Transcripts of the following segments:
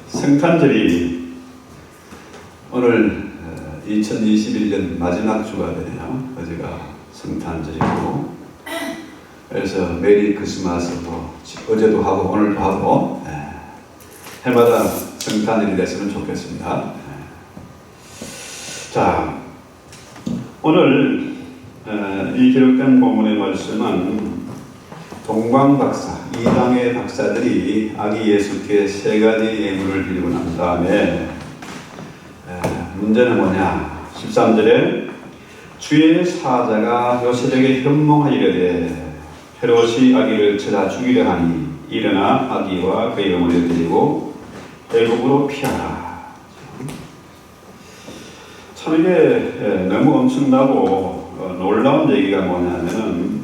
성탄절이 오늘 2021년 마지막 주가 되네요. 어제가 성탄절이고, 그래서 메리 크리스마스도 어제도 하고 오늘도 하고 해마다 성탄절이 됐으면 좋겠습니다. 자, 오늘 이 기록된 본문의 말씀은 동방박사, 이방의 박사들이 아기 예수께 세 가지 예물을 드리고 난 다음에 문제는 뭐냐? 13절에 주의 사자가 요셉에게 현몽하이르되 헤롯이 아기를 찾아 죽이려 하니 일어나 아기와 그의 어머니를 데리고 애굽으로 피하라. 참 이게 너무 엄청나고 놀라운 얘기가 뭐냐면은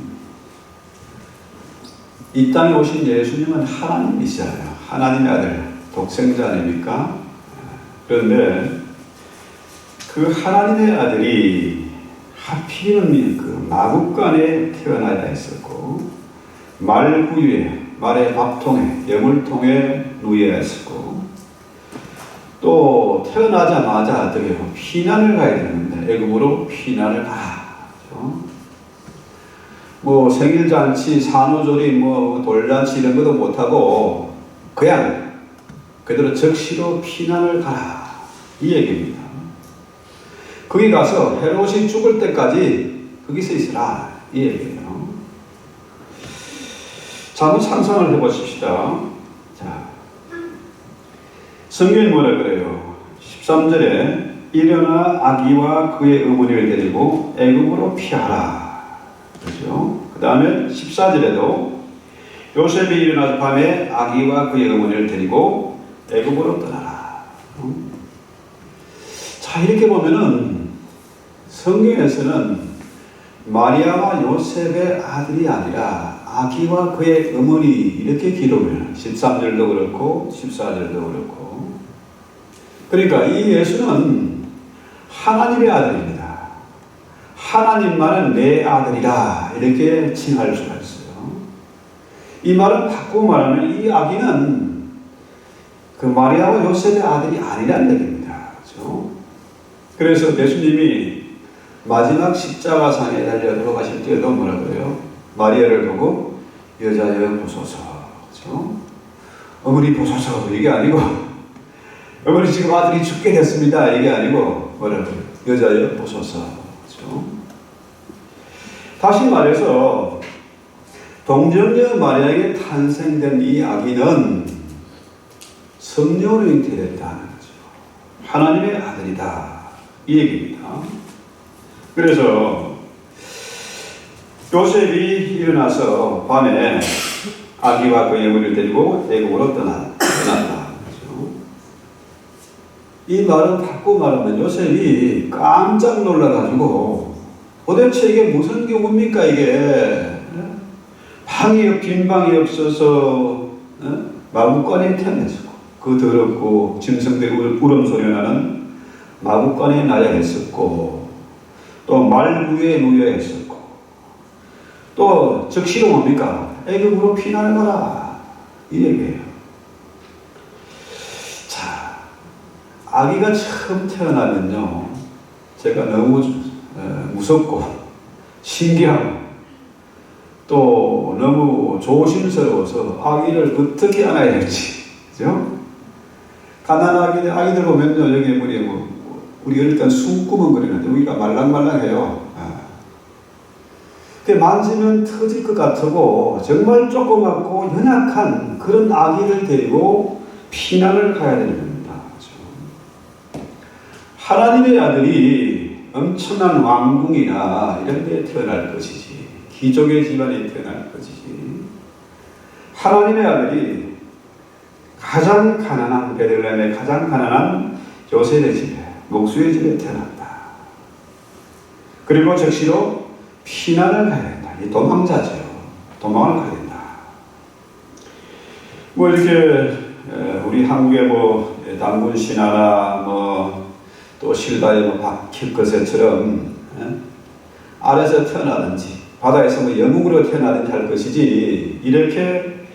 이 땅에 오신 예수님은 하나님이시잖아요. 하나님의 아들, 독생자 아닙니까? 그런데 그 하나님의 아들이 하필이면 그 마국간에 태어나야 했었고, 말구유에, 말의 밥통에, 여물통에 누워야 했었고, 또 태어나자마자 어떻게 피난을 가야 되는데 애굽으로 피난을 가. 뭐 생일잔치, 산후조리, 뭐 돌잔치 이런 것도 못하고 그냥 그대로 적시로 피난을 가라, 이 얘기입니다. 거기 가서 헤롯이 죽을 때까지 거기서 있으라, 이 얘기예요. 자, 한번 상상을 해보십시다. 자, 성경이 뭐라 그래요? 13절에 일어나 아기와 그의 어머니를 데리고 애굽으로 피하라. 그렇죠? 그 다음에 14절에도 요셉이 일어나서 밤에 아기와 그의 어머니를 데리고 애굽으로 떠나라. 자, 이렇게 보면은 성경에서는 마리아와 요셉의 아들이 아니라 아기와 그의 어머니 이렇게 기록을 13절도 그렇고 14절도 그렇고, 그러니까 이 예수는 하나님의 아들입니다. 하나님만은 내 아들이라 이렇게 칭할 수가 있어요. 이 말은 바꾸고 말하면 이 아기는 그 마리아와 요셉의 아들이 아니라는 얘기입니다. 그렇죠? 그래서 예수님이 마지막 십자가상에 달려 돌아가실 때도 뭐라 그래요? 마리아를 보고 여자여 보소서. 그렇죠? 어머니 보소서, 이게 아니고 어머니 지금 아들이 죽게 됐습니다, 이게 아니고 뭐라 그래요? 여자여 보소서. 그렇죠? 다시 말해서 동정녀 마리아에게 탄생된 이 아기는 성령으로 잉태됐다는 거죠. 하나님의 아들이다, 이 얘기입니다. 그래서 요셉이 일어나서 밤에 아기와 그의 어머니를 데리고 애굽으로 떠났다. 그렇죠? 이 말은 바꾸고 말하면 요셉이 깜짝 놀라가지고 도대체 이게 무슨 경우입니까, 이게? 방이, 빈 방이 없어서 마구간에 태어났었고, 그 더럽고 짐승들이 울음소리 나는 마구간에 나야 했었고, 또 말구에 누워야 했었고, 또 적시로 뭡니까? 애굽으로 피난을 가라, 이 얘기예요. 자, 아기가 처음 태어나면요, 제가 너무 무섭고 신기하고 또 너무 조심스러워서 아기를 어떻게 안아야 할지, 그죠? 가난한 아기들 보면요, 여기 우리 어릴 땐 숨구멍거리는데 여기가 말랑말랑해요. 만지면 터질 것 같고 정말 조그맣고 연약한 그런 아기를 데리고 피난을 가야 되는 겁니다. 그렇죠? 하나님의 아들이 엄청난 왕궁이나 이런 데에 태어날 것이지, 귀족의 집안에 태어날 것이지, 하나님의 아들이 가장 가난한, 베들레헴의 가장 가난한 요셉의 집에, 목수의 집에 태어났다. 그리고 적시로 피난을 가야 된다. 이 도망자죠. 도망을 가야 된다. 뭐 이렇게 우리 한국의 뭐 단군 신하나 뭐 또 실다의 뭐 박힐것처럼 아래서 태어나든지 바다에서 뭐 영웅으로 태어나든지 할 것이지, 이렇게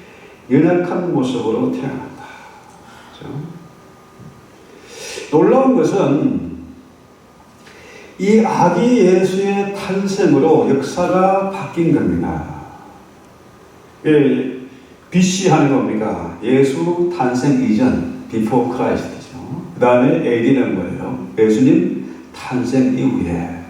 연약한 모습으로 태어난다. 그죠? 놀라운 것은 이 아기 예수의 탄생으로 역사가 바뀐 겁니다. BC 하는 겁니까? 예수 탄생 이전, before Christ죠. 그 다음에 AD는 뭐예요? 예수님 탄생 이후에.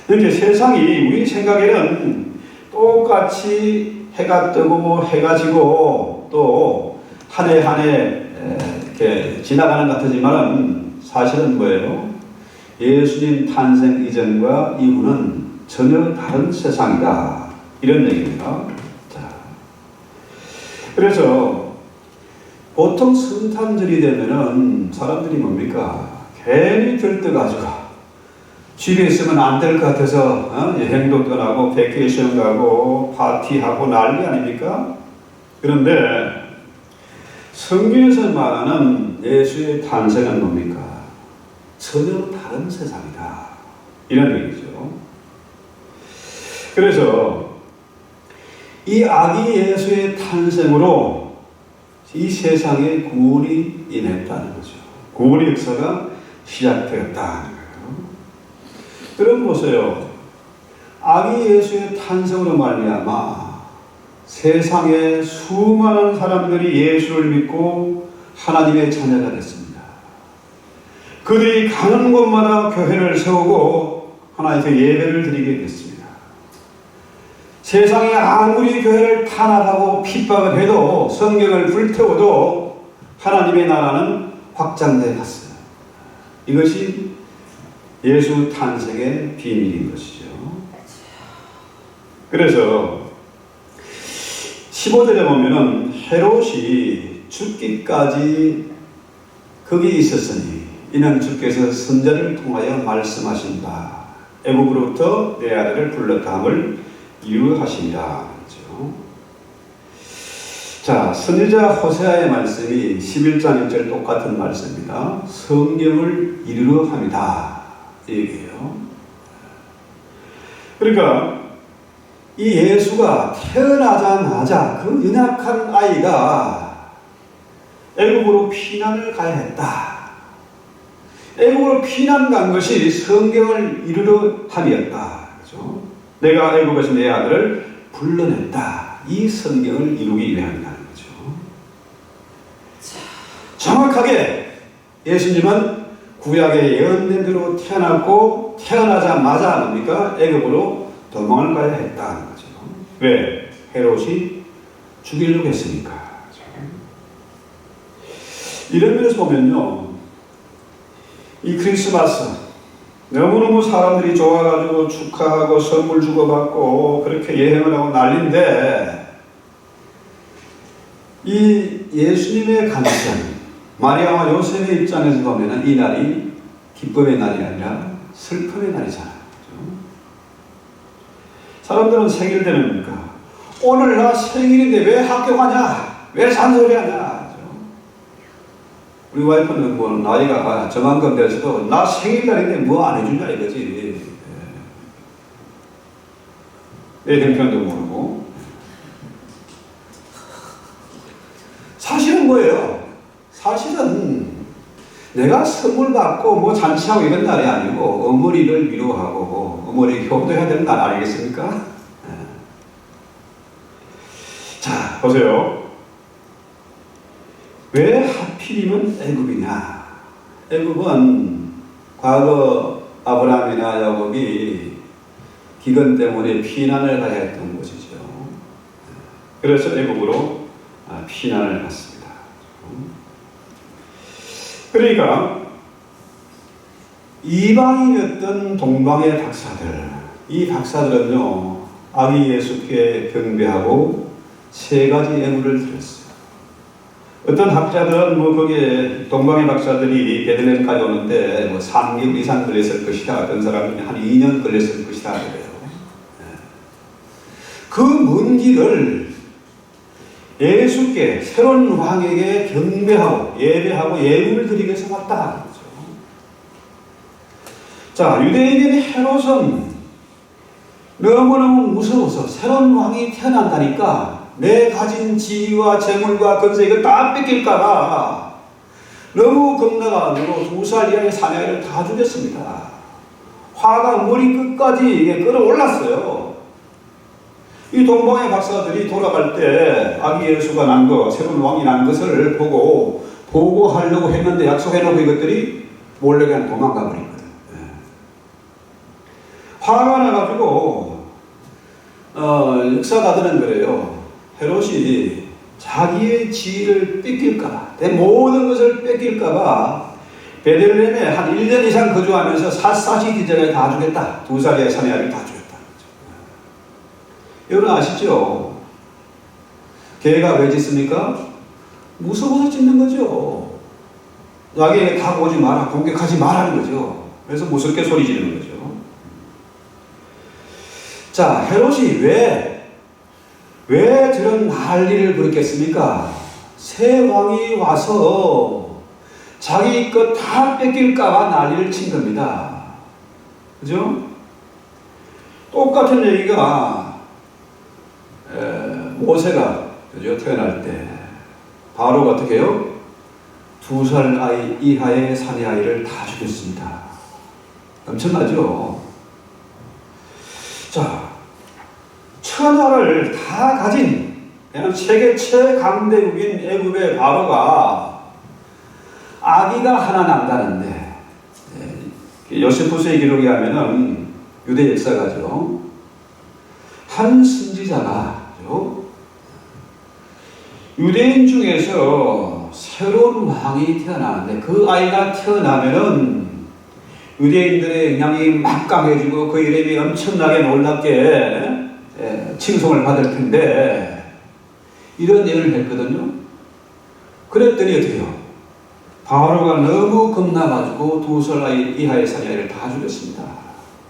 이렇게 세상이 우리 생각에는 똑같이 해가 뜨고 해가 지고 또 한 해 한 해 이렇게 지나가는 것 같지만 사실은 뭐예요? 예수님 탄생 이전과 이후는 전혀 다른 세상이다. 이런 얘기입니다. 자, 그래서 보통 성탄절이 되면은 사람들이 뭡니까? 괜히 들떠가지고 집에 있으면 안 될 것 같아서 여행도 떠나고 베케이션 가고 파티하고 난리 아닙니까? 그런데 성경에서 말하는 예수의 탄생은 뭡니까? 전혀 다른 세상이다. 이런 얘기죠. 그래서 이 아기 예수의 탄생으로 이 세상에 구원이 임했다는 거죠. 구원의 역사가 시작되었다는 거예요. 여러분 보세요. 아기 예수의 탄생으로 말미암아 세상에 수많은 사람들이 예수를 믿고 하나님의 자녀가 됐습니다. 그들이 가는 곳마다 교회를 세우고 하나님께 예배를 드리게 됐습니다. 세상에 아무리 교회를 탄압하고 핍박을 해도 성경을 불태워도 하나님의 나라는 확장되어 갔어요. 이것이 예수 탄생의 비밀인 것이죠. 그래서 15절에 보면은 헤롯이 죽기까지 거기 있었으니 이는 주께서 선자를 통하여 말씀하신다. 애굽으로부터 내 아들을 불렀다 함을 이루하신다. 그렇죠? 자, 선지자 호세아의 말씀이 11장 1절 똑같은 말씀입니다. 성경을 이루려 합니다. 이 얘기예요. 그러니까 이 예수가 태어나자마자 그 연약한 아이가 애굽으로 피난을 가야 했다. 애굽으로 피난 간 것이 성경을 이루려 함이었다. 그렇죠? 내가 애굽에서 내 아들을 불러냈다. 이 성경을 이루기 위함이라는 거죠. 정확하게 예수님은 구약의 예언된 대로 태어났고 태어나자마자 뭡니까? 애굽으로 도망을 가야 했다는 거죠. 왜? 헤롯이 죽이려고 했으니까. 이런 면에서 보면요, 이 크리스마스 너무너무 사람들이 좋아가지고 축하하고 선물 주고받고 그렇게 여행을 하고 난리인데 이 예수님의 간증, 마리아와 요셉의 입장에서 보면 이 날이 기쁨의 날이 아니라 슬픔의 날이잖아요. 사람들은 생일 되니까 오늘 나 생일인데 왜 학교 가냐? 왜 잔소리하냐? 우리 와이프는 뭐 나이가 저만큼 돼서도 나 생일날인데 뭐 안 해주냐 이거지. 내 형편도 모르고. 사실은 뭐예요? 사실은 내가 선물 받고 뭐 잔치하고 이런 날이 아니고 어머니를 위로하고 어머니 효도해야 되는 날 아니겠습니까? 자, 보세요. 왜 하필이면 애굽이냐? 애굽은 과거 아브라함이나 야곱이 기근 때문에 피난을 가야 했던 곳이죠. 그래서 애굽으로 피난을 갔습니다. 그러니까 이방인이었던 동방의 박사들, 이 박사들은요 아기 예수께 경배하고 세 가지 예물을 드렸어요. 어떤 학자들은 뭐 거기에 동방의 박사들이 베들레헴까지 오는데 뭐 3개월 이상 걸렸을 것이다. 어떤 사람은 한 2년 걸렸을 것이다. 그래요. 그 먼 길을 예수께 새로운 왕에게 경배하고 예배하고 예물을 드리기 위해서 왔다. 그렇죠? 자, 유대인인 헤롯은 너무너무 무서워서 새로운 왕이 태어난다니까 내 가진 지위와 재물과 건세 이거 다 뺏길까봐 너무 겁나가지고 2살 이하의 사내아이를 다 죽였습니다. 화가 머리 끝까지 이게 끌어올랐어요. 이 동방의 박사들이 돌아갈 때 아기 예수가 난 것, 새로운 왕이 난 것을 보고 보고하려고 했는데 약속해놓고 이것들이 몰래 그냥 도망가 버린 거예요. 화가 나가지고 역사가들은 그래요. 헤롯이 자기의 지위를 뺏길까봐, 내 모든 것을 뺏길까봐 베들레헴에 한 1년 이상 거주하면서 샅샅이 뒤져가 다 죽였다. 2살의 사내아이를 다 죽였다. 여러분 아시죠? 개가 왜 짖습니까? 무서워서 짖는 거죠. 자기에게 다가오지 마라, 공격하지 말라는 거죠. 그래서 무섭게 소리 지르는 거죠. 자, 헤롯이 왜 저런 난리를 부렸겠습니까? 새 왕이 와서 자기 것 다 뺏길까봐 난리를 친 겁니다. 그죠? 똑같은 얘기가 모세가 그죠? 태어날 때 바로가 어떻게 해요? 2살 아이 이하의 사내아이를 다 죽였습니다. 엄청나죠? 자, 천하를 다 가진 세계 최강대국인 애굽의 바로가 아기가 하나 난다는데, 요세푸스의 기록에 하면은 유대 역사가죠. 한 선지자가 유대인 중에서 새로운 왕이 태어나는데 그 아이가 태어나면은 유대인들의 영향이 막 강해지고 그 이름이 엄청나게 놀랍게 칭송을 받을 텐데 이런 예를 했거든요. 그랬더니 어떻게 해요? 바로가 너무 겁나가지고 2살 아이 이하의 사내아이를 다 죽였습니다.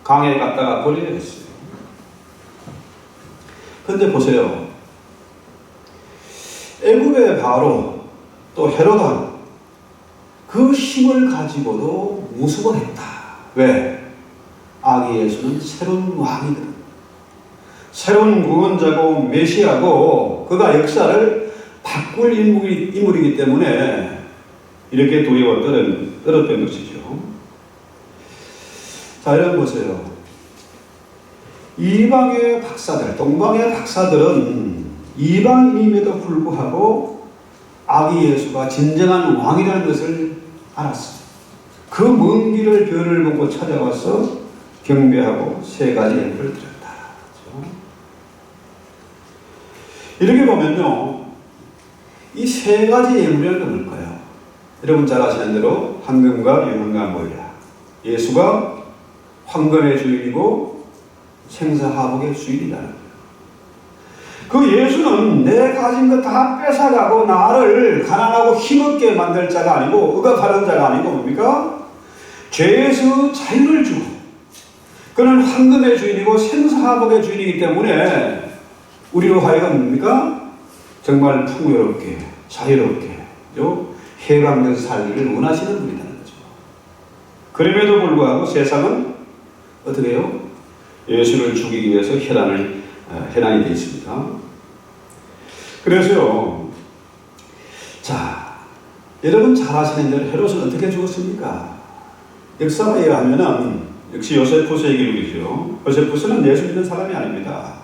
강에 갔다가 버려야 했어요. 근데 보세요. 애굽의 바로 또 헤롯왕 그 힘을 가지고도 무수거했다. 왜? 아기 예수는 새로운 왕이거든. 새로운 구원자고 메시아고 그가 역사를 바꿀 인물이기 때문에 이렇게 두려워 떨었던 것이죠. 자, 여러분 보세요. 이방의 박사들, 동방의 박사들은 이방인임에도 불구하고 아기 예수가 진정한 왕이라는 것을 알았어요. 그 먼 길을 별을 보고 찾아와서 경배하고 3가지 예물을 드렸다. 그렇죠? 이렇게 보면요, 이 3가지 예물은 뭘까요? 여러분 잘 아시는 대로 황금과 유황과 모이라. 예수가 황금의 주인이고 생사화복의 주인이라는 거예요. 그 예수는 내 가진 거 다 뺏어가고 나를 가난하고 힘없게 만들 자가 아니고 억압하는 자가 아니고 뭡니까? 죄에서 자유를 주고 그는 황금의 주인이고 생사화복의 주인이기 때문에 우리로 하여금 뭡니까? 정말 풍요롭게 자유롭게 해방돼서 살기를 원하시는 분이라는 거죠. 그럼에도 불구하고 세상은 어떻게 해요? 예수를 죽이기 위해서 혈안이 되어 있습니다. 그래서요, 자, 여러분 잘 아시는 대로 헤롯은 어떻게 죽었습니까? 역사에 의하면은 역시 요세푸스의 기록이죠. 요세푸스는 예수 믿는 사람이 아닙니다.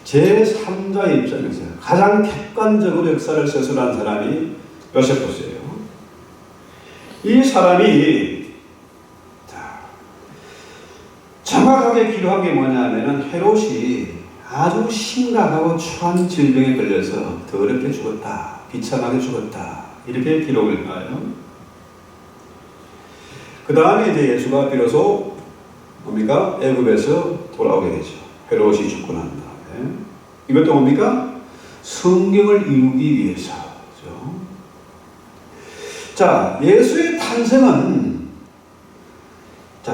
제3자의 입장에서 가장 객관적으로 역사를 서술한 사람이 요세푸스예요. 이 사람이 정확하게 기록한 게 뭐냐면은 헤롯이 아주 심각하고 추한 질병에 걸려서 더럽게 죽었다, 비참하게 죽었다, 이렇게 기록을 해요. 그 다음에 이제 예수가 비로소 뭡니까? 애굽에서 돌아오게 되죠. 헤롯이 죽고 난 다음에. 이것도 뭡니까? 성경을 이루기 위해서죠. 자, 예수의 탄생은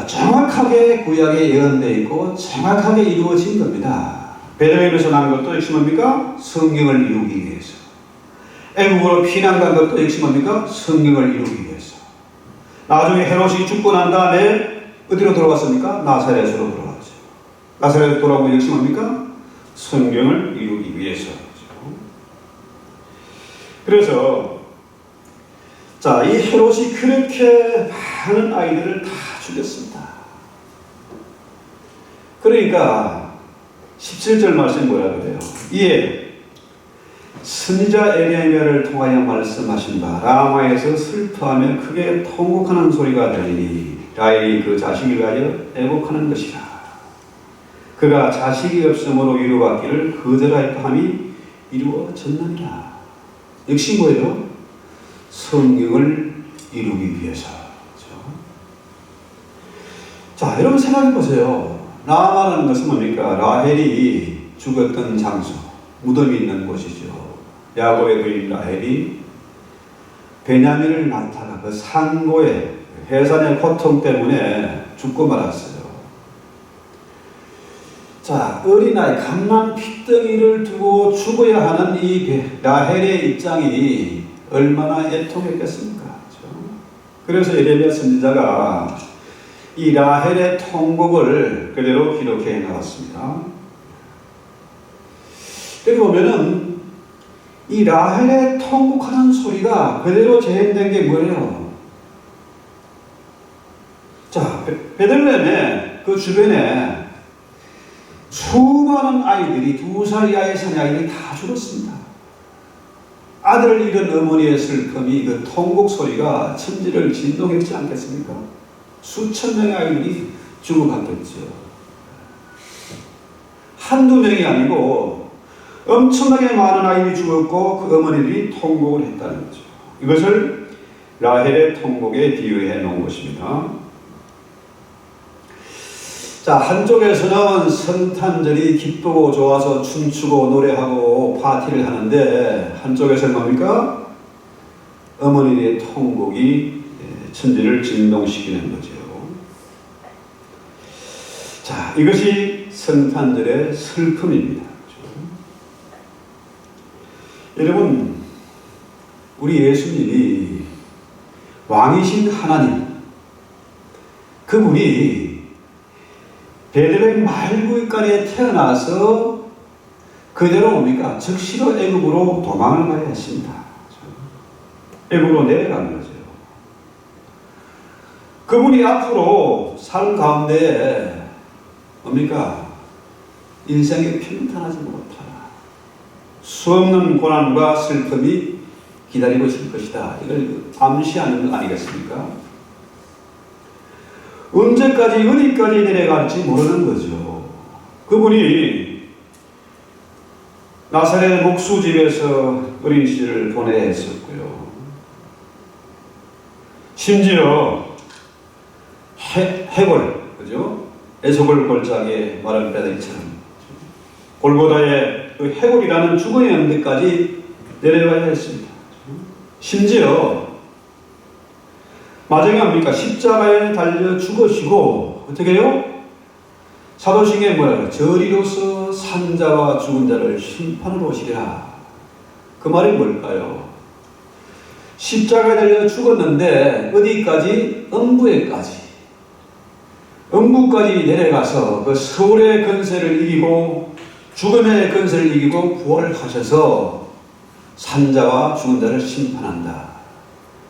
정확하게 구약에 예언되어 있고 정확하게 이루어진 겁니다. 베들레헴에서 난 것도 역시 뭡니까? 성경을 이루기 위해서. 애국으로 피난 간 것도 역시 뭡니까? 성경을 이루기 위해서. 나중에 헤롯이 죽고 난 다음에 어디로 돌아갔습니까? 나사렛으로 돌아갔죠. 나사렛으로 돌아오면 역시 뭡니까? 성경을 이루기 위해서. 그래서 자, 이 헤롯이 그렇게 많은 아이들을 다 죽였습니다. 그러니까 17절 말씀 뭐라 그래요? 이에 선지자 에레미야를 통하여 말씀하신 바 라마에서 슬퍼하며 크게 통곡하는 소리가 들리니 라헬이 그 자식을 위하여 애곡하는 것이라. 그가 자식이 없으므로 위로받기를 거절하였다함이 이루어졌느니라. 역시 뭐예요? 성경을 이루기 위해서. 그렇죠? 자, 여러분 생각해 보세요. 라마라는 것은 뭡니까? 라헬이 죽었던 장소, 무덤이 있는 곳이죠. 야곱의 부인 라헬이 베냐민을 낳다가 그 산고의 해산의 고통 때문에 죽고 말았어요. 자, 어린아이 갓난 핏덩이를 두고 죽어야 하는 이 라헬의 입장이 얼마나 애통했겠습니까? 그렇죠? 그래서 에레미야 선지자가 이 라헬의 통곡을 그대로 기록해 나왔습니다. 여기 보면은 이 라헬의 통곡하는 소리가 그대로 재현된 게 뭐예요? 자, 베들레헴의 그 주변에 수많은 아이들이 2살 이하의 사내 아이들이 다 죽었습니다. 아들을 잃은 어머니의 슬픔이 그 통곡 소리가 천지를 진동했지 않겠습니까? 수천 명의 아이들이 죽어갔겠죠. 한두 명이 아니고 엄청나게 많은 아이들이 죽었고 그 어머니들이 통곡을 했다는 거죠. 이것을 라헬의 통곡에 비유해 놓은 것입니다. 자, 한쪽에서는 성탄절이 기쁘고 좋아서 춤추고 노래하고 파티를 하는데 한쪽에서는 뭡니까? 어머니의 통곡이 천지를 진동시키는 거죠. 자, 이것이 성탄절의 슬픔입니다. 여러분, 우리 예수님이 왕이신 하나님, 그분이 베들레헴 말구이간에 태어나서 그대로 뭡니까? 즉시로 애굽으로 도망을 가야 했습니다. 애굽으로 내려가는 거죠. 그분이 앞으로 삶 가운데 뭡니까? 인생에 평탄하지 못하라. 수없는 고난과 슬픔이 기다리고 있을 것이다. 이걸 암시하는 것 아니겠습니까? 언제까지 어디까지 내려갈지 모르는 거죠. 그분이 나사렛 목수집에서 어린 시절을 보내야 했었고요. 심지어 해골, 그죠? 에소골 골짜기에 마른 뼈다귀처럼 골고다의 그 해골이라는 죽음의 언덕까지 내려가야 했습니다. 심지어 마지막에 뭡니까? 십자가에 달려 죽으시고 어떻게 해요? 사도신경에 뭐라 그래요? 저리로서 산자와 죽은 자를 심판으로 오시리라. 그 말이 뭘까요? 십자가에 달려 죽었는데 어디까지? 음부에까지. 음부까지 내려가서 그 서울의 권세를 이기고 죽음의 권세를 이기고 부활하셔서 산자와 죽은 자를 심판한다.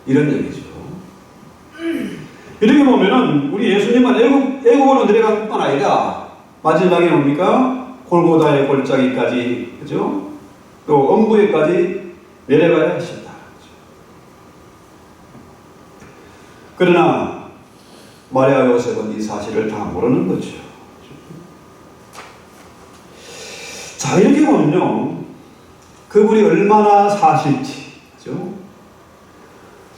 이런 얘기죠. 이렇게 보면은 우리 예수님은 애국으로 내려갈 뿐만 아니라 마지막에 뭡니까? 골고다의 골짜기까지, 그죠? 또 음부에까지 내려가야 하셨다. 그러나 마리아 요셉은 이 사실을 다 모르는 거죠. 자, 이렇게 보면요, 그분이 얼마나 사실지, 그죠?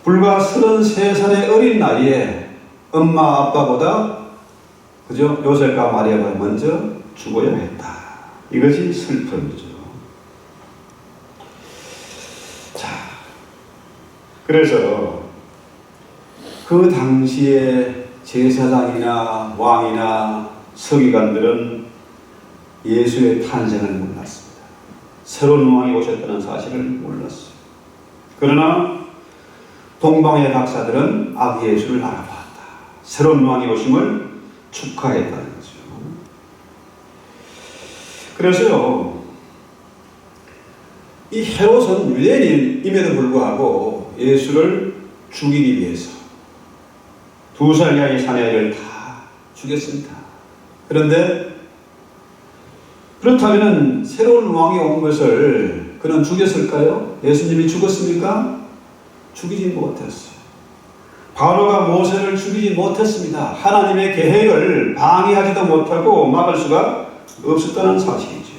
불과 33살의 어린 나이에 엄마 아빠보다, 그죠? 요셉과 마리아가 먼저 죽어야 했다. 이것이 슬픔이죠. 자, 그래서 그 당시에 제사장이나 왕이나 서기관들은 예수의 탄생을 몰랐습니다. 새로운 왕이 오셨다는 사실을 몰랐어요. 그러나 동방의 박사들은 아기 예수를 알아봤다. 새로운 왕이 오심을 축하했다는 거죠. 그래서요, 이 헤롯은 유대인임에도 불구하고 예수를 죽이기 위해서 2살 이하의 사내아이를 다 죽였습니다. 그런데 그렇다면 새로운 왕이 온 것을 그는 죽였을까요? 예수님이 죽었습니까? 죽이지 못했어요. 바로가 모세를 죽이지 못했습니다. 하나님의 계획을 방해하지도 못하고 막을 수가 없었다는 사실이죠.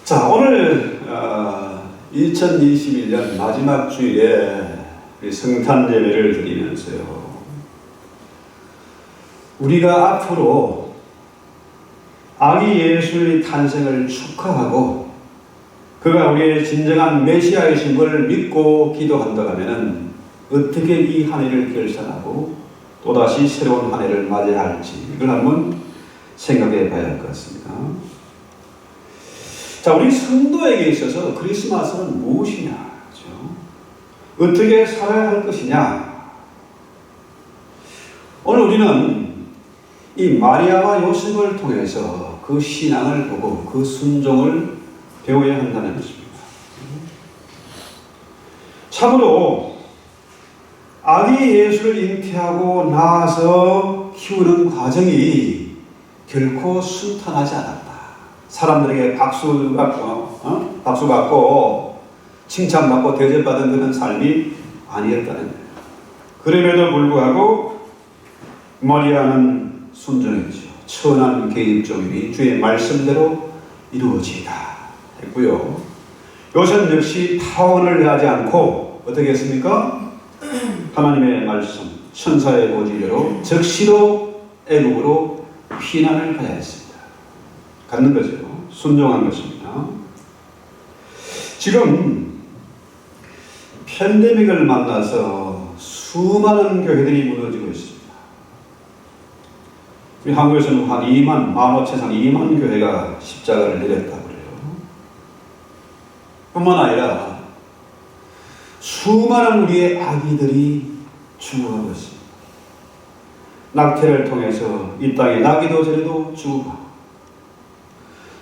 자, 오늘 2021년 마지막 주일에 성탄 예배를 드리면서요, 우리가 앞으로 아기 예수의 탄생을 축하하고 그가 우리의 진정한 메시아이신 걸 믿고 기도한다면 어떻게 이 한 해를 결산하고 또다시 새로운 한 해를 맞이해야 할지 이걸 한번 생각해 봐야 할 것 같습니다. 자, 우리 성도에게 있어서 크리스마스는 무엇이냐? 그렇죠? 어떻게 살아야 할 것이냐? 오늘 우리는 이 마리아와 요셉을 통해서 그 신앙을 보고 그 순종을 배워야 한다는 것입니다. 참으로 아기 예수를 잉태하고 낳아서 키우는 과정이 결코 순탄하지 않았다. 사람들에게 박수 받고 칭찬받고 대접받은 그런 삶이 아니었다는 거예요. 그럼에도 불구하고 마리아는 순종했죠. 천한 계집종이니 주의 말씀대로 이루어지이다 했고요. 요셉 역시 타원을 하지 않고 어떻게 했습니까? 하나님의 말씀, 천사의 보지대로 즉시로 애국으로 피난을 가야 했습니다. 갖는 거죠. 순종한 것입니다. 지금 팬데믹을 만나서 수많은 교회들이 무너지고 있습니다. 우리 한국에서는 한 15,000 교회가 십자가를 내렸다고 그래요. 뿐만 아니라 수많은 우리의 아기들이 죽어가고 있습니다. 낙태를 통해서 이 땅에 나기도 전에도 죽어가고,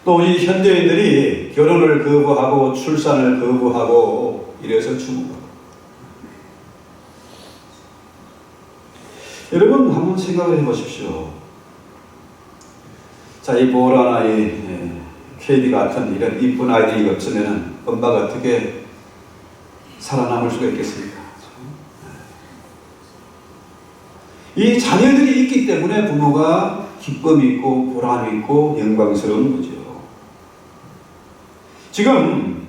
또 이 현대인들이 결혼을 거부하고 출산을 거부하고 이래서 죽어가고. 여러분 한번 생각을 해보십시오. 자, 이 보란 아이, 케이디 같은 이런 이쁜 아이들이 없으면 엄마가 어떻게 살아남을 수가 있겠습니까? 이 자녀들이 있기 때문에 부모가 기쁨이 있고 보람이 있고 영광스러운 거죠. 지금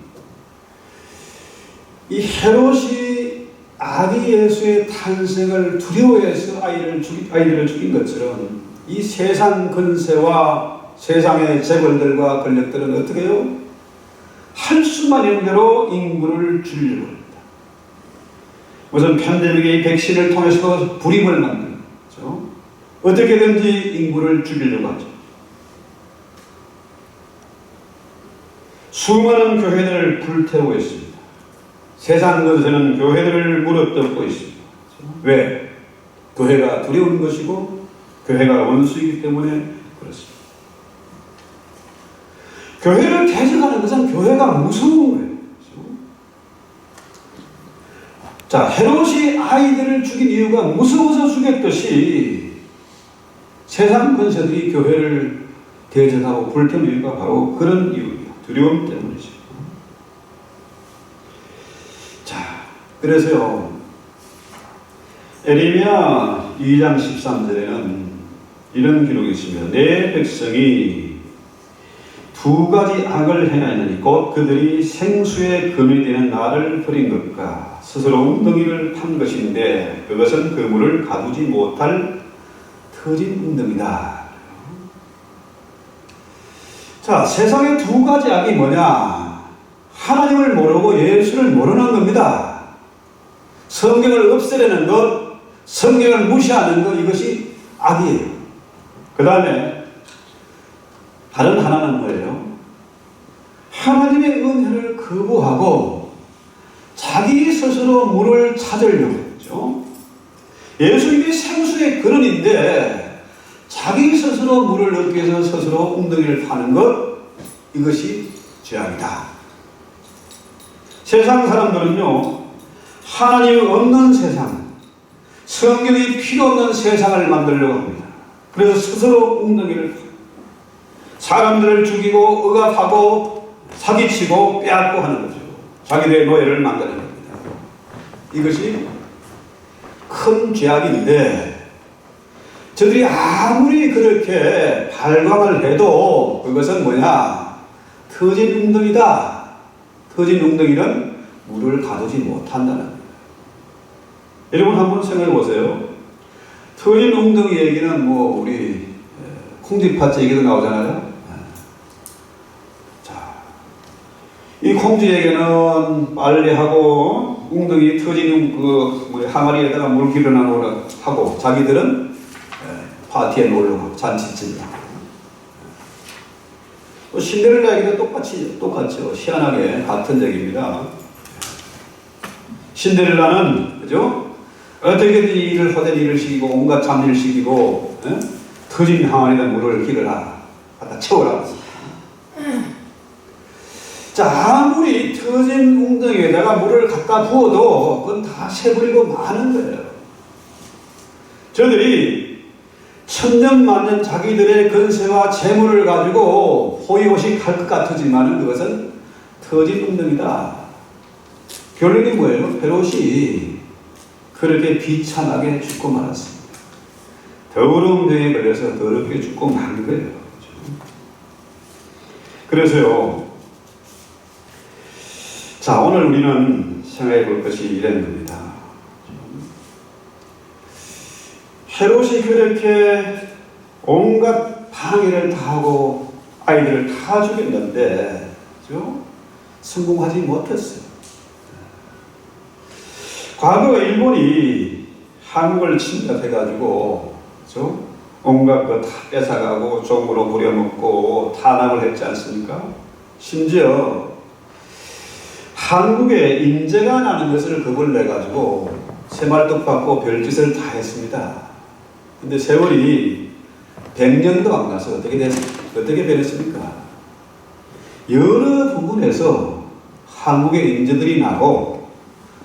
이 헤롯이 아기 예수의 탄생을 두려워해서 아이들을 죽인 것처럼 이 세상 근세와 세상의 재벌들과 권력들은 어떻게 해요? 할 수만 있는 대로 인구를 줄이려고 합니다. 무슨 팬데믹의 백신을 통해서 불임을 만드는 거죠. 어떻게든지 인구를 줄이려고 하죠. 수많은 교회들을 불태우고 있습니다. 세상 근세는 교회들을 물어뜯고 있습니다. 왜? 교회가 두려운 것이고 교회가 원수이기 때문에 그렇습니다. 교회를 개척하는 것은 교회가 무서운 거예요. 자, 헤롯이 아이들을 죽인 이유가 무서워서 죽였듯이 세상 권세들이 교회를 대적하고 불태우는 이유가 바로 그런 이유예요. 두려움 때문이죠. 자, 그래서요, 에레미야 2장 13절에는 이런 기록이 있습니다. 내 백성이 두 가지 악을 행하였느니 곧 그들이 생수의 금이 되는 나를 버린 것과 스스로 웅덩이를 판 것인데 그것은 그물을 가두지 못할 터진 웅덩이다. 자, 세상의 두 가지 악이 뭐냐? 하나님을 모르고 예수를 모르는 겁니다. 성경을 없애려는 것, 성경을 무시하는 것, 이것이 악이에요. 그 다음에 다른 하나는 뭐예요? 하나님의 은혜를 거부하고 자기 스스로 물을 찾으려고 했죠. 예수님이 생수의 근원인데 자기 스스로 물을 얻기 위해서 스스로 웅덩이를 파는 것, 이것이 죄악이다. 세상 사람들은요, 하나님이 없는 세상, 성경이 필요 없는 세상을 만들려고 합니다. 그래서 스스로 웅덩이를 파고 사람들을 죽이고 억압하고 사기치고 빼앗고 하는 거죠. 자기들의 노예를 만드는 겁니다. 이것이 큰 죄악인데 저들이 아무리 그렇게 발광을 해도 그것은 뭐냐? 터진 웅덩이다. 터진 웅덩이는 물을 가두지 못한다는 거예요. 여러분 한번 생각해 보세요. 터진 웅덩이 얘기는 뭐 우리 콩쥐팥 얘기도 나오잖아요. 자, 이 콩쥐에게는 빨래하고 웅덩이 터진 항아리에다가 물 길어나오라 하고 자기들은 파티에 놀러 가고 잔치집을 하고. 신데렐라 얘기도 똑같죠. 희한하게 같은 얘기입니다. 신데렐라는 그죠? 어떻게든 일을 허된 일을 시키고 온갖 잡일을 시키고 터진 항아리에다 물을 길어라 갖다 채워라. 자, 아무리 터진 웅덩이에다가 물을 갖다 부어도 그건 다 새버리고 마는 거예요. 저들이 천년만년 자기들의 근세와 재물을 가지고 호의호식할 것 같으지만 그것은 터진 웅덩이다. 결론이 뭐예요? 헤롯이 그렇게 비참하게 죽고 말았습니다. 더러운 병에 걸려서 더럽게 죽고 만 거예요. 그래서요, 자, 오늘 우리는 생각해 볼 것이 이런 겁니다. 헤롯이 그렇게 온갖 방해를 다 하고 아이들을 다 죽였는데 그렇죠? 성공하지 못했어요. 과거 일본이 한국을 침략해가지고 그렇죠? 온갖 거 다 뺏어가고 종으로 부려먹고 탄압을 했지 않습니까? 심지어 한국에 인재가 나는 것을 겁을 내가지고 새말뚝 받고 별짓을 다 했습니다. 근데 세월이 100년도 안 가서 어떻게 변했습니까? 여러 부분에서 한국의 인재들이 나고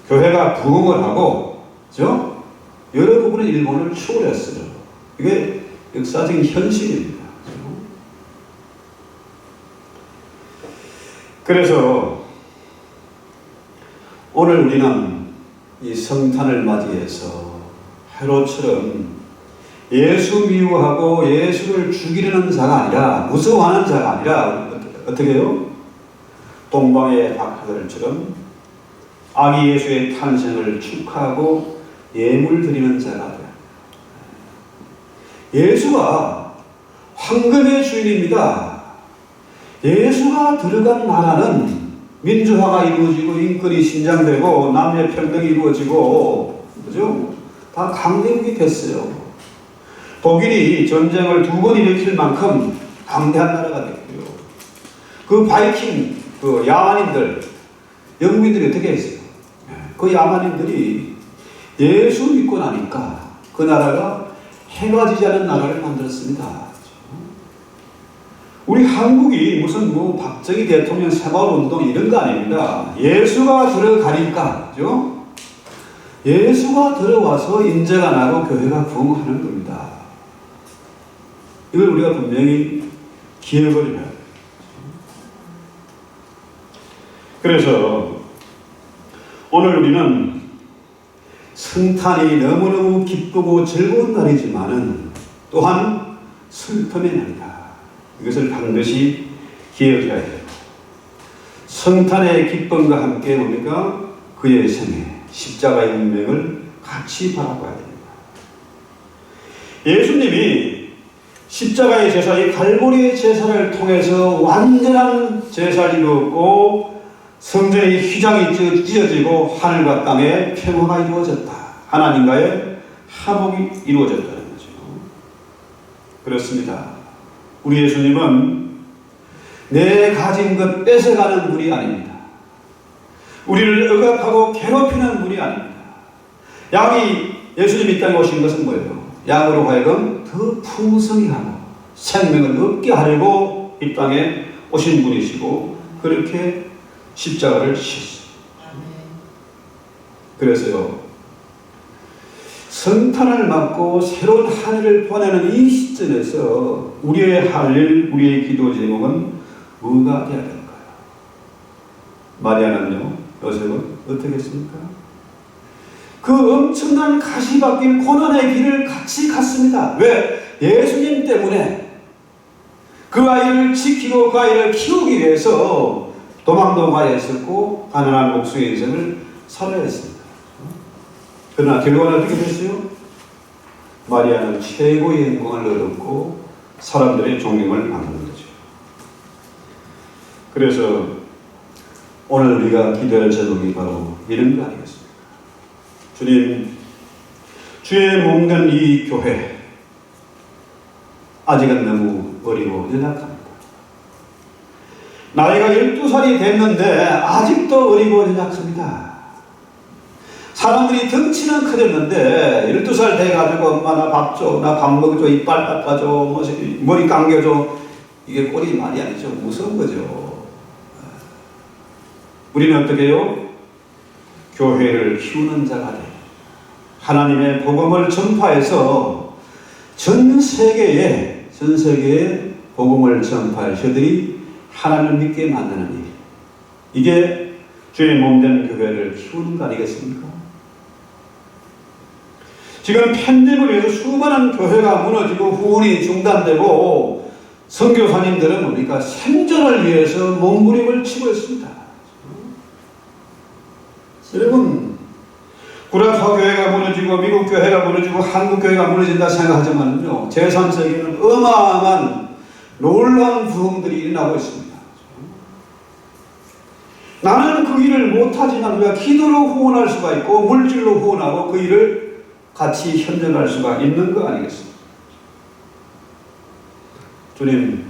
교회가 부흥을 하고 그죠? 여러 부분에 일본을 추월했어요. 이게 역사적인 현실입니다. 그래서 오늘 우리는 이 성탄을 맞이해서 헤롯처럼 예수 미워하고 예수를 죽이려는 자가 아니라 무서워하는 자가 아니라 어떻게 해요? 동방의 박하들처럼 아기 예수의 탄생을 축하하고 예물 드리는 자가 돼요. 예수가 황금의 주인입니다. 예수가 들어간 나라는 민주화가 이루어지고 인권이 신장되고 남녀 평등이 이루어지고 그죠? 다 강대국이 됐어요. 독일이 전쟁을 2번 일으킬 만큼 강대한 나라가 됐고요. 그 바이킹, 그 야만인들, 영국인들이 어떻게 했어요? 그 야만인들이 예수 믿고 나니까 그 나라가 해가 지지 않은 나라를 만들었습니다. 우리 한국이 무슨 박정희 대통령 새마을운동 이런 거 아닙니다. 예수가 들어가니까, 그죠? 예수가 들어와서 인재가 나고 교회가 부흥하는 겁니다. 이걸 우리가 분명히 기억을 해야 돼요. 그래서 오늘 우리는 성탄이 너무너무 기쁘고 즐거운 날이지만은 또한 슬픔의 날이다. 이것을 반드시 기억해야 돼요. 성탄의 기쁨과 함께 뭡니까? 그의 생애, 십자가의 운명을 같이 바라봐야 됩니다. 예수님이 십자가의 제사, 이 갈보리의 제사를 통해서 완전한 제사를 이루었고 성전의 휘장이 찢어지고 하늘과 땅에 평화가 이루어졌다. 하나님과의 화목이 이루어졌다는 거죠. 그렇습니다. 우리 예수님은 내 가진 것 뺏어가는 분이 아닙니다. 우리를 억압하고 괴롭히는 분이 아닙니다. 양이 예수님 이 땅에 오신 것은 뭐예요? 양으로 하여금 더 풍성히 하고 생명을 얻게 하려고 이 땅에 오신 분이시고 그렇게 십자가를 지셨어요. 그래서요, 성탄을 맞고 새로운 한 해를 보내는 이 시점에서 우리의 할 일, 우리의 기도 제목은 뭐가 되어야 될까요? 마리아는요, 요셉은 어떻게 했습니까? 그 엄청난 가시밭길 고난의 길을 같이 갔습니다. 왜? 예수님 때문에 그 아이를 지키고 그 아이를 키우기 위해서 도망도 가야 했었고 가난한 목수의 인생을 살아야 했습니다. 그러나 결과는 어떻게 됐어요? 마리아는 최고의 영광을 얻었고 사람들의 존경을 받는 거죠. 그래서 오늘 우리가 기도할 제목이 바로 이런 거 아니겠습니까? 주님, 주의 몸된 이 교회 아직은 너무 어리고 연약합니다. 나이가 12살이 됐는데 아직도 어리고 연약합니다. 사람들이 덩치는 커졌는데 12살 돼가지고 엄마 나 밥 줘, 나 밥 먹여줘, 이빨 닦아줘, 머리 감겨줘, 이게 꼴이 말이 아니죠. 무서운 거죠. 우리는 어떻게 해요? 교회를 키우는 자가 돼. 하나님의 복음을 전파해서 전 세계에 복음을 전파할 저들이 하나님을 믿게 만드는 일. 이게 주의 몸된 교회를 키우는 거 아니겠습니까? 지금 팬데믹을 위해서 수많은 교회가 무너지고 후원이 중단되고 선교사님들은 뭡니까? 생존을 위해서 몸부림을 치고 있습니다. 여러분, 구라파 교회가 무너지고 미국 교회가 무너지고 한국 교회가 무너진다 생각하지만요, 제3세계는 어마어마한 놀라운 부흥들이 일어나고 있습니다. 나는 그 일을 못하지만 우리가 기도로 후원할 수가 있고 물질로 후원하고 그 일을 같이 현존할 수가 있는 거 아니겠습니까? 주님,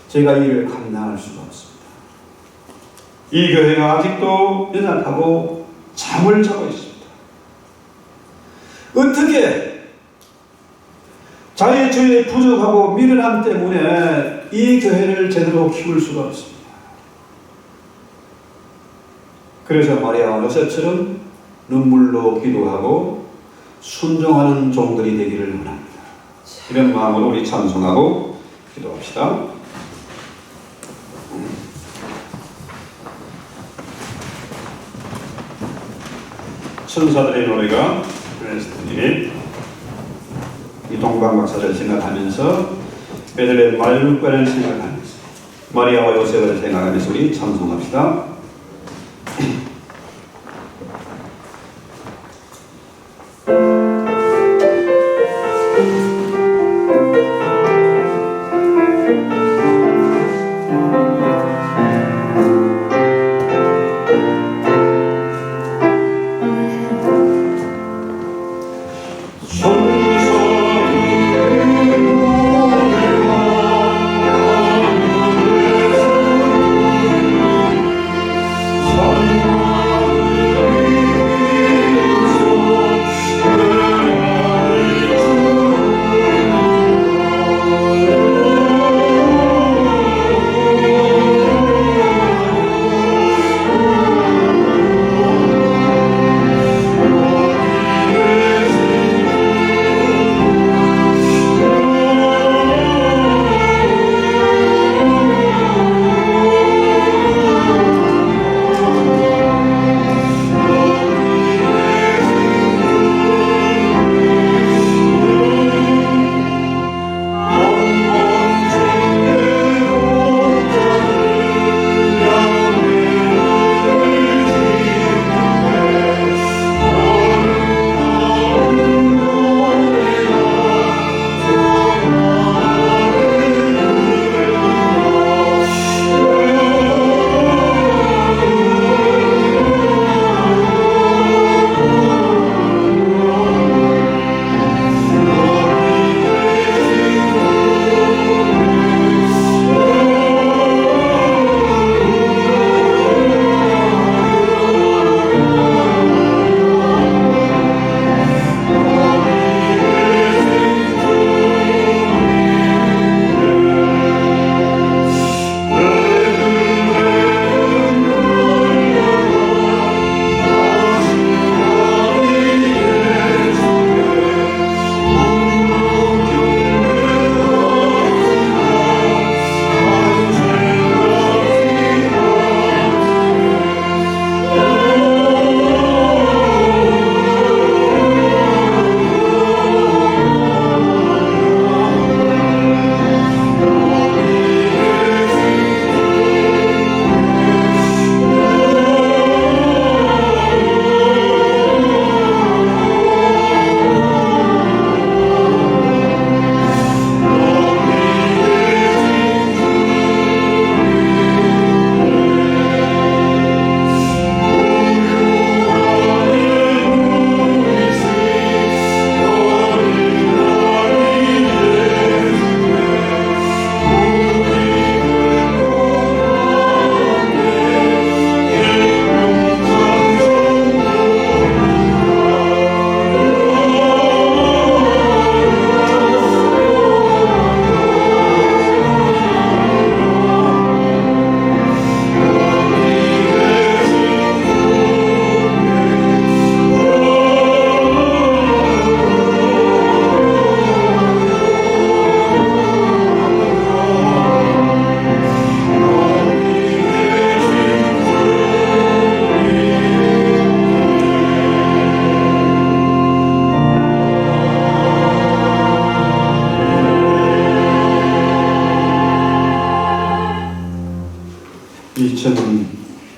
제가 이 일을 감당할 수가 없습니다. 이 교회가 아직도 연약하고 잠을 자고 있습니다. 어떻게 자유주의에 부족하고 미련함 때문에 이 교회를 제대로 키울 수가 없습니다. 그래서 마리아와 요셉처럼 눈물로 기도하고 순종하는 종들이 되기를 원합니다. 이런 마음으로 우리 찬송하고 기도합시다. 천사들의 노래가 그랬으니 이 동방박사를 생각하면서 베들레헴 말육관을 생각하면서 마리아와 요셉을 생각하면서 우리 찬송합시다.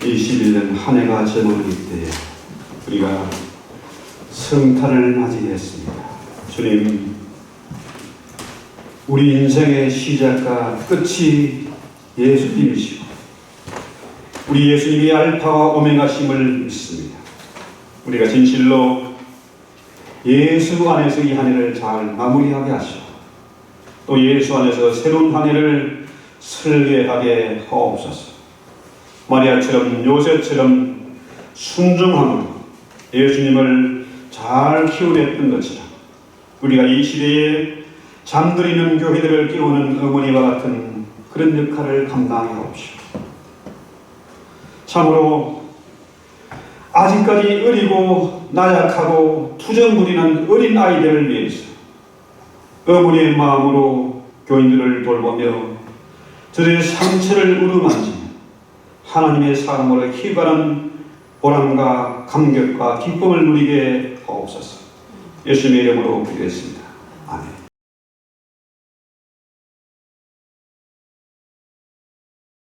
21년 한 해가 저물을 때에 우리가 성탄을 맞이했습니다. 주님, 우리 인생의 시작과 끝이 예수님이시고 우리 예수님이 알파와 오메가심을 믿습니다. 우리가 진실로 예수 안에서 이 한 해를 잘 마무리하게 하시고 또 예수 안에서 새로운 한 해를 설계하게 하옵소서. 마리아처럼 요셉처럼 순종함으로 예수님을 잘 키워냈던 것처럼 우리가 이 시대에 잠들이는 교회들을 깨우는 어머니와 같은 그런 역할을 감당해 옵시오. 참으로 아직까지 어리고 나약하고 투정부리는 어린 아이들을 위해서 어머니의 마음으로 교인들을 돌보며 저들의 상처를 우러만지며 하나님의 사랑으로 희발한 보람과 감격과 기쁨을 누리게 하옵소서. 예수님의 이름으로 기도했습니다. 아멘.